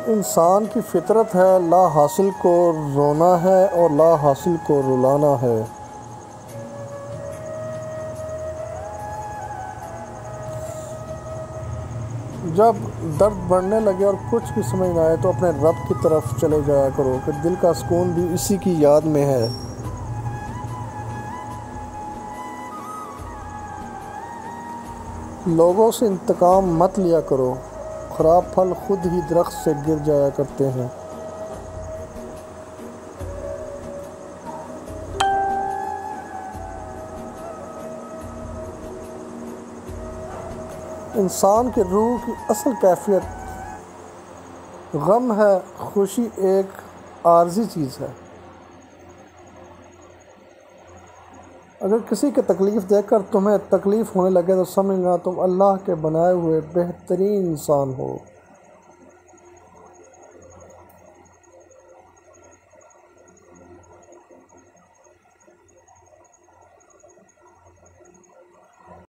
انسان کی فطرت ہے لا حاصل کو رونا ہے اور لا حاصل کو رلانا ہے۔ جب درد بڑھنے لگے اور کچھ بھی سمجھ نہ آئے تو اپنے رب کی طرف چلے جایا کرو کہ دل کا سکون بھی اسی کی یاد میں ہے۔ لوگوں سے انتقام مت لیا کرو، خراب پھل خود ہی درخت سے گر جایا کرتے ہیں۔ انسان کی روح کی اصل کیفیت غم ہے، خوشی ایک عارضی چیز ہے۔ اگر کسی کی تکلیف دیکھ کر تمہیں تکلیف ہونے لگے تو سمجھنا تم اللہ کے بنائے ہوئے بہترین انسان ہو۔